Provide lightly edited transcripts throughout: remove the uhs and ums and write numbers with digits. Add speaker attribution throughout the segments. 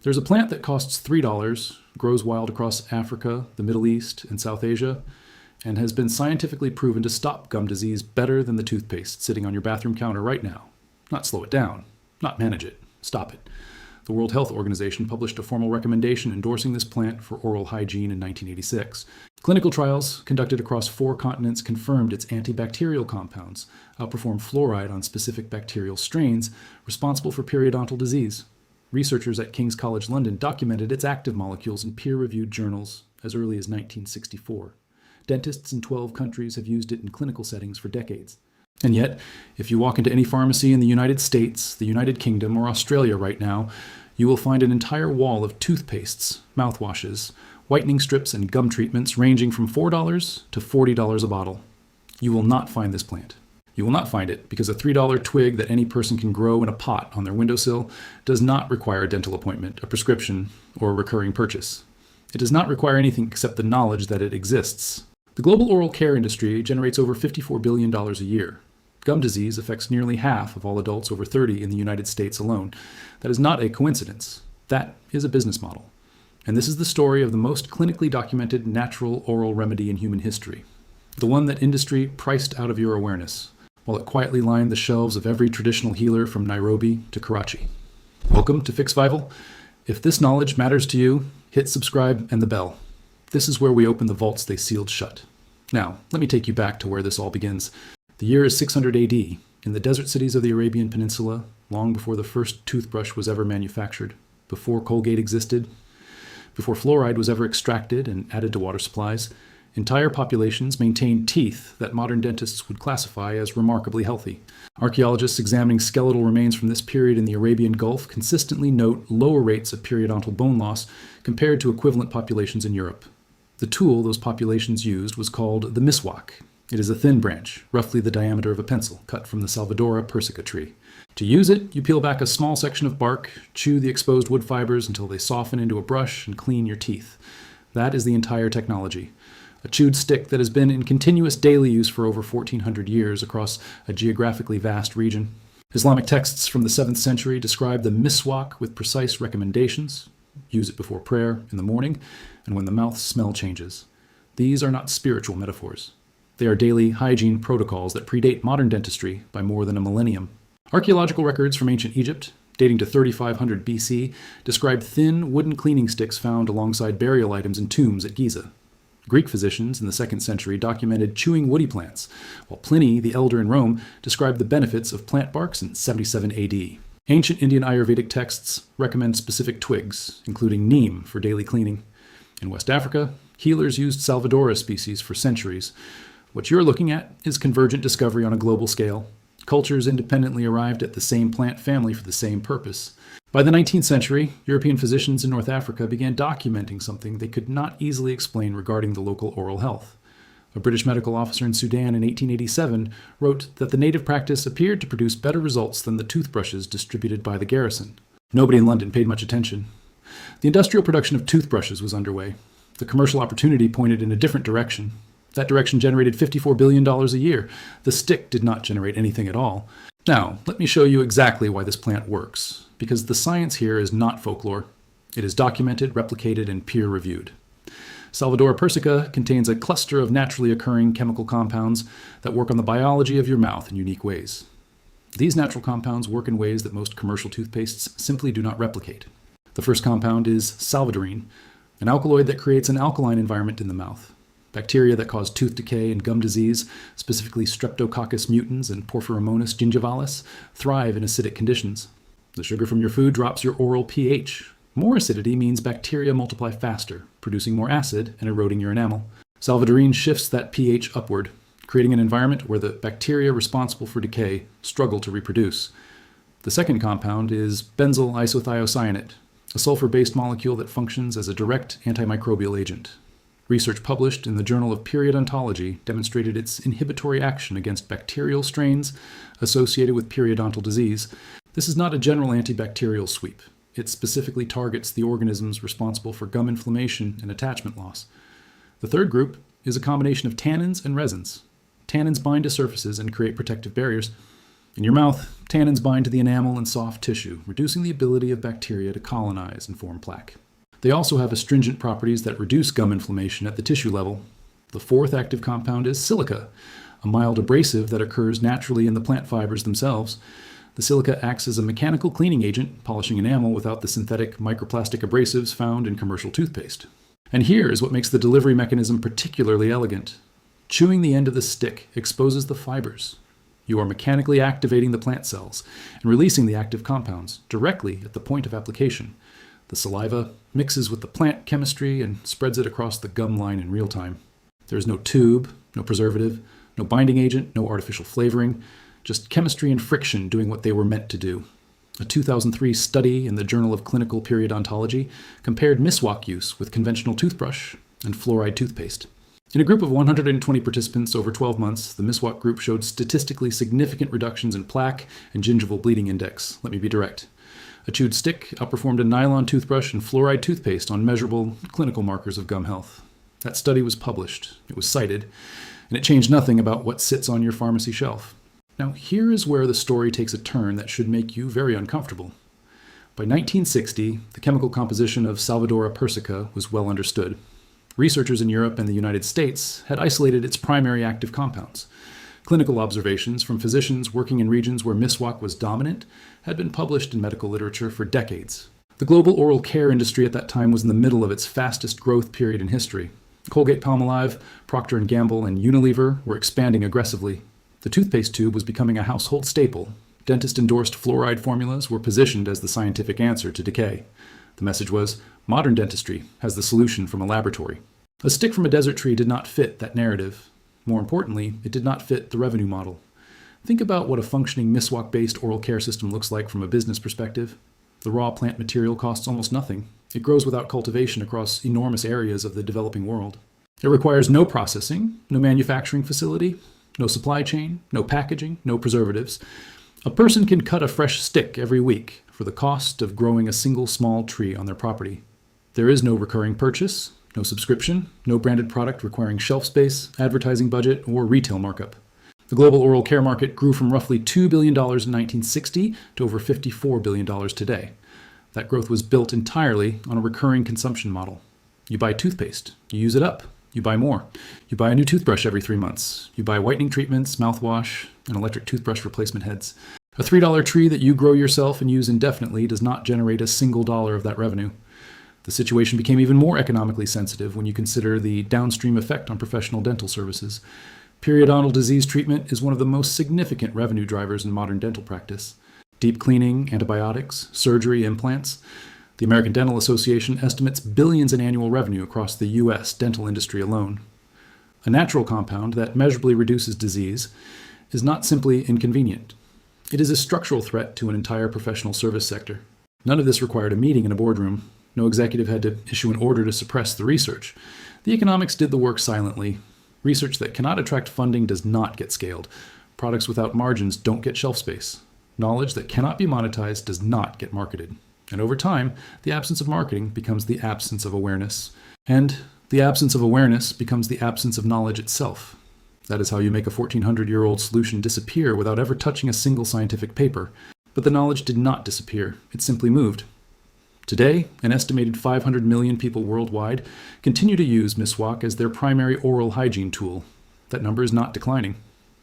Speaker 1: There's a plant that costs $3, grows wild across Africa, the Middle East, and South Asia, and has been scientifically proven to stop gum disease better than the toothpaste sitting on your bathroom counter right now. Not slow it down, not manage it, stop it. The World Health Organization published a formal recommendation endorsing this plant for oral hygiene in 1986. Clinical trials conducted across 4 continents confirmed its antibacterial compounds outperform fluoride on specific bacterial strains responsible for periodontal disease. Researchers at King's College London documented its active molecules in peer-reviewed journals as early as 1964. Dentists in 12 countries have used it in clinical settings for decades. And yet, if you walk into any pharmacy in the United States, the United Kingdom, or Australia right now, you will find an entire wall of toothpastes, mouthwashes, whitening strips, and gum treatments ranging from $4 to $40 a bottle. You will not find this plant. You will not find it because a $3 twig that any person can grow in a pot on their windowsill does not require a dental appointment, a prescription, or a recurring purchase. It does not require anything except the knowledge that it exists. The global oral care industry generates over $54 billion a year. Gum disease affects nearly half of all adults over 30 in the United States alone. That is not a coincidence. That is a business model. And this is the story of the most clinically documented natural oral remedy in human history. The one that industry priced out of your awareness, while it quietly lined the shelves of every traditional healer from Nairobi to Karachi. Welcome to Fixvival. If this knowledge matters to you, hit subscribe and the bell. This is where we open the vaults they sealed shut. Now, let me take you back to where this all begins. The year is 600 AD, in the desert cities of the Arabian Peninsula, long before the first toothbrush was ever manufactured, before Colgate existed, before fluoride was ever extracted and added to water supplies. Entire populations maintained teeth that modern dentists would classify as remarkably healthy. Archaeologists examining skeletal remains from this period in the Arabian Gulf consistently note lower rates of periodontal bone loss compared to equivalent populations in Europe. The tool those populations used was called the miswak. It is a thin branch, roughly the diameter of a pencil, cut from the Salvadora persica tree. To use it, you peel back a small section of bark, chew the exposed wood fibers until they soften into a brush, and clean your teeth. That is the entire technology. A chewed stick that has been in continuous daily use for over 1,400 years across a geographically vast region. Islamic texts from the 7th century describe the miswak with precise recommendations. Use it before prayer, in the morning, and when the mouth smell changes. These are not spiritual metaphors. They are daily hygiene protocols that predate modern dentistry by more than a millennium. Archaeological records from ancient Egypt, dating to 3500 BC, describe thin wooden cleaning sticks found alongside burial items in tombs at Giza. Greek physicians in the 2nd century documented chewing woody plants, while Pliny the Elder in Rome described the benefits of plant barks in 77 AD. Ancient Indian Ayurvedic texts recommend specific twigs, including neem for daily cleaning. In West Africa, healers used Salvadora species for centuries. What you're looking at is convergent discovery on a global scale. Cultures independently arrived at the same plant family for the same purpose. By the 19th century, European physicians in North Africa began documenting something they could not easily explain regarding the local oral health. A British medical officer in Sudan in 1887 wrote that the native practice appeared to produce better results than the toothbrushes distributed by the garrison. Nobody in London paid much attention. The industrial production of toothbrushes was underway. The commercial opportunity pointed in a different direction. That direction generated $54 billion a year. The stick did not generate anything at all. Now, let me show you exactly why this plant works, because the science here is not folklore. It is documented, replicated, and peer-reviewed. Salvadora persica contains a cluster of naturally occurring chemical compounds that work on the biology of your mouth in unique ways. These natural compounds work in ways that most commercial toothpastes simply do not replicate. The first compound is salvadorine, an alkaloid that creates an alkaline environment in the mouth. Bacteria that cause tooth decay and gum disease, specifically Streptococcus mutans and Porphyromonas gingivalis, thrive in acidic conditions. The sugar from your food drops your oral pH. More acidity means bacteria multiply faster, producing more acid and eroding your enamel. Salvadorine shifts that pH upward, creating an environment where the bacteria responsible for decay struggle to reproduce. The second compound is benzyl isothiocyanate, a sulfur-based molecule that functions as a direct antimicrobial agent. Research published in the Journal of Periodontology demonstrated its inhibitory action against bacterial strains associated with periodontal disease. This is not a general antibacterial sweep. It specifically targets the organisms responsible for gum inflammation and attachment loss. The third group is a combination of tannins and resins. Tannins bind to surfaces and create protective barriers. In your mouth, tannins bind to the enamel and soft tissue, reducing the ability of bacteria to colonize and form plaque. They also have astringent properties that reduce gum inflammation at the tissue level. The fourth active compound is silica, a mild abrasive that occurs naturally in the plant fibers themselves. The silica acts as a mechanical cleaning agent, polishing enamel without the synthetic microplastic abrasives found in commercial toothpaste. And here is what makes the delivery mechanism particularly elegant. Chewing the end of the stick exposes the fibers. You are mechanically activating the plant cells and releasing the active compounds directly at the point of application. The saliva mixes with the plant chemistry and spreads it across the gum line in real time. There is no tube, no preservative, no binding agent, no artificial flavoring, just chemistry and friction doing what they were meant to do. A 2003 study in the Journal of Clinical Periodontology compared miswak use with conventional toothbrush and fluoride toothpaste. In a group of 120 participants over 12 months, the miswak group showed statistically significant reductions in plaque and gingival bleeding index. Let me be direct. A chewed stick outperformed a nylon toothbrush and fluoride toothpaste on measurable clinical markers of gum health. That study was published, it was cited, and it changed nothing about what sits on your pharmacy shelf. Now, here is where the story takes a turn that should make you very uncomfortable. By 1960, the chemical composition of Salvadora persica was well understood. Researchers in Europe and the United States had isolated its primary active compounds. Clinical observations from physicians working in regions where miswak was dominant had been published in medical literature for decades. The global oral care industry at that time was in the middle of its fastest growth period in history. Colgate-Palmolive, Procter & Gamble, and Unilever were expanding aggressively. The toothpaste tube was becoming a household staple. Dentist-endorsed fluoride formulas were positioned as the scientific answer to decay. The message was, modern dentistry has the solution from a laboratory. A stick from a desert tree did not fit that narrative. More importantly, it did not fit the revenue model. Think about what a functioning miswak-based oral care system looks like from a business perspective. The raw plant material costs almost nothing. It grows without cultivation across enormous areas of the developing world. It requires no processing, no manufacturing facility, no supply chain, no packaging, no preservatives. A person can cut a fresh stick every week for the cost of growing a single small tree on their property. There is no recurring purchase, no subscription, no branded product requiring shelf space, advertising budget, or retail markup. The global oral care market grew from roughly $2 billion in 1960 to over $54 billion today. That growth was built entirely on a recurring consumption model. You buy toothpaste, you use it up, you buy more. You buy a new toothbrush every 3 months. You buy whitening treatments, mouthwash, and electric toothbrush replacement heads. A $3 tree that you grow yourself and use indefinitely does not generate a single dollar of that revenue. The situation became even more economically sensitive when you consider the downstream effect on professional dental services. Periodontal disease treatment is one of the most significant revenue drivers in modern dental practice. Deep cleaning, antibiotics, surgery, implants. The American Dental Association estimates billions in annual revenue across the U.S. dental industry alone. A natural compound that measurably reduces disease is not simply inconvenient. It is a structural threat to an entire professional service sector. None of this required a meeting in a boardroom. No executive had to issue an order to suppress the research. The economics did the work silently. Research that cannot attract funding does not get scaled. Products without margins don't get shelf space. Knowledge that cannot be monetized does not get marketed. And over time, the absence of marketing becomes the absence of awareness. And the absence of awareness becomes the absence of knowledge itself. That is how you make a 1,400-year-old solution disappear without ever touching a single scientific paper. But the knowledge did not disappear. It simply moved. Today, an estimated 500 million people worldwide continue to use miswak as their primary oral hygiene tool. That number is not declining.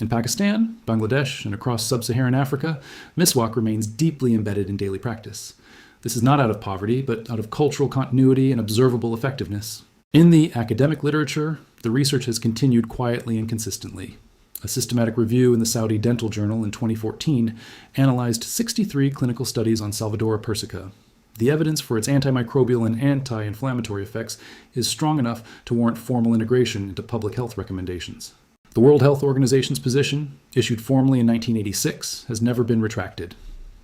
Speaker 1: In Pakistan, Bangladesh, and across sub-Saharan Africa, miswak remains deeply embedded in daily practice. This is not out of poverty, but out of cultural continuity and observable effectiveness. In the academic literature, the research has continued quietly and consistently. A systematic review in the Saudi Dental Journal in 2014 analyzed 63 clinical studies on Salvadora persica. The evidence for its antimicrobial and anti-inflammatory effects is strong enough to warrant formal integration into public health recommendations. The World Health Organization's position, issued formally in 1986, has never been retracted.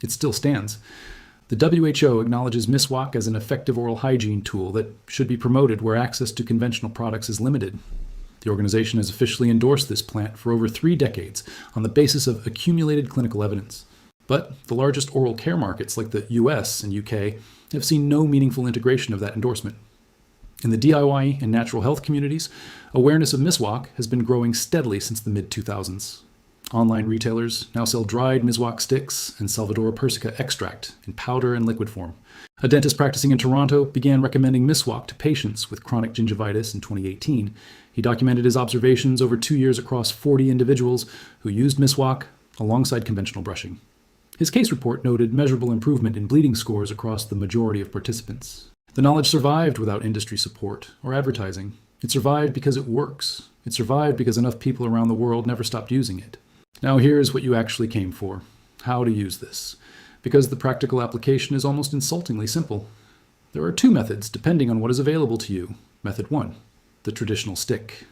Speaker 1: It still stands. The WHO acknowledges miswak as an effective oral hygiene tool that should be promoted where access to conventional products is limited. The organization has officially endorsed this plant for over 3 decades on the basis of accumulated clinical evidence. But the largest oral care markets like the US and UK have seen no meaningful integration of that endorsement. In the DIY and natural health communities, awareness of miswak has been growing steadily since the mid-2000s. Online retailers now sell dried miswak sticks and Salvadora persica extract in powder and liquid form. A dentist practicing in Toronto began recommending miswak to patients with chronic gingivitis in 2018. He documented his observations over 2 years across 40 individuals who used miswak alongside conventional brushing. His case report noted measurable improvement in bleeding scores across the majority of participants. The knowledge survived without industry support or advertising. It survived because it works. It survived because enough people around the world never stopped using it. Now here's what you actually came for: how to use this. Because the practical application is almost insultingly simple. There are 2 methods depending on what is available to you. Method 1, the traditional stick.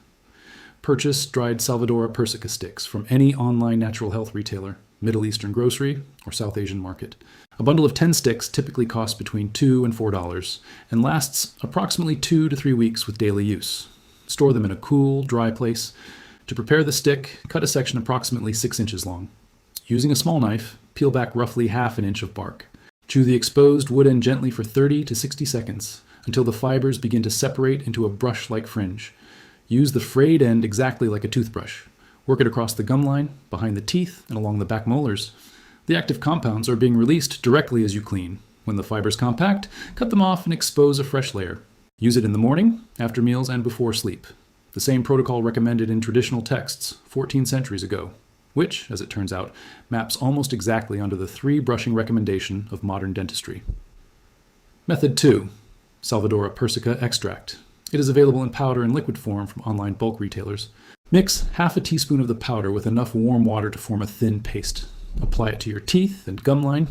Speaker 1: Purchase dried Salvadora persica sticks from any online natural health retailer, Middle Eastern grocery, or South Asian market. A bundle of 10 sticks typically costs between $2 and $4 and lasts approximately 2 to 3 weeks with daily use. Store them in a cool, dry place. To prepare the stick, cut a section approximately 6 inches long. Using a small knife, peel back roughly half an inch of bark. Chew the exposed wood end gently for 30 to 60 seconds until the fibers begin to separate into a brush-like fringe. Use the frayed end exactly like a toothbrush. Work it across the gum line, behind the teeth, and along the back molars. The active compounds are being released directly as you clean. When the fibers compact, cut them off and expose a fresh layer. Use it in the morning, after meals, and before sleep. The same protocol recommended in traditional texts 14 centuries ago, which, as it turns out, maps almost exactly onto the 3 brushing recommendation of modern dentistry. Method 2, Salvadora persica extract. It is available in powder and liquid form from online bulk retailers. Mix half a teaspoon of the powder with enough warm water to form a thin paste. Apply it to your teeth and gum line.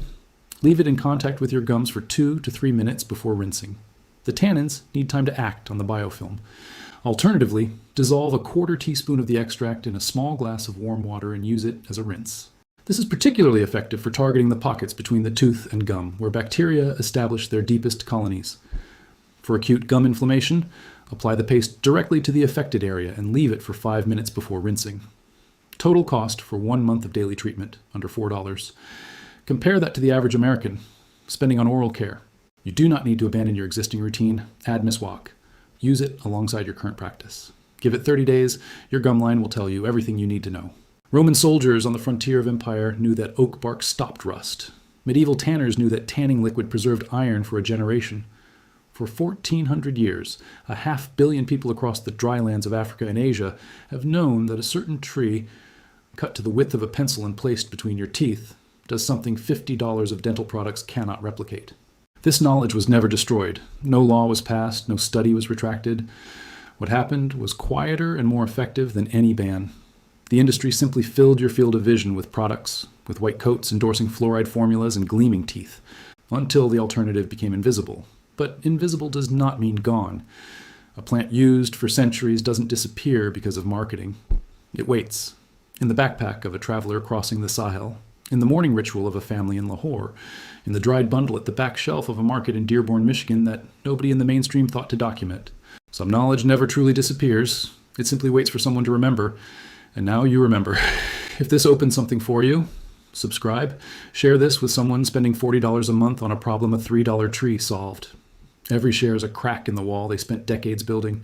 Speaker 1: Leave it in contact with your gums for 2 to 3 minutes before rinsing. The tannins need time to act on the biofilm. Alternatively, dissolve a 1/4 teaspoon of the extract in a small glass of warm water and use it as a rinse. This is particularly effective for targeting the pockets between the tooth and gum, where bacteria establish their deepest colonies. For acute gum inflammation, apply the paste directly to the affected area and leave it for 5 minutes before rinsing. Total cost for 1 month of daily treatment, under $4. Compare that to the average American spending on oral care. You do not need to abandon your existing routine. Add miswak. Use it alongside your current practice. Give it 30 days, your gum line will tell you everything you need to know. Roman soldiers on the frontier of empire knew that oak bark stopped rust. Medieval tanners knew that tanning liquid preserved iron for a generation. For 1,400 years, 500 million people across the dry lands of Africa and Asia have known that a certain tree, cut to the width of a pencil and placed between your teeth, does something $50 of dental products cannot replicate. This knowledge was never destroyed. No law was passed, no study was retracted. What happened was quieter and more effective than any ban. The industry simply filled your field of vision with products, with white coats endorsing fluoride formulas and gleaming teeth, until the alternative became invisible. But invisible does not mean gone. A plant used for centuries doesn't disappear because of marketing. It waits, in the backpack of a traveler crossing the Sahel, in the morning ritual of a family in Lahore, in the dried bundle at the back shelf of a market in Dearborn, Michigan that nobody in the mainstream thought to document. Some knowledge never truly disappears. It simply waits for someone to remember. And now you remember. If this opens something for you, subscribe. Share this with someone spending $40 a month on a problem a $3 tree solved. Every share is a crack in the wall they spent decades building.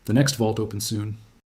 Speaker 1: The next vault opens soon.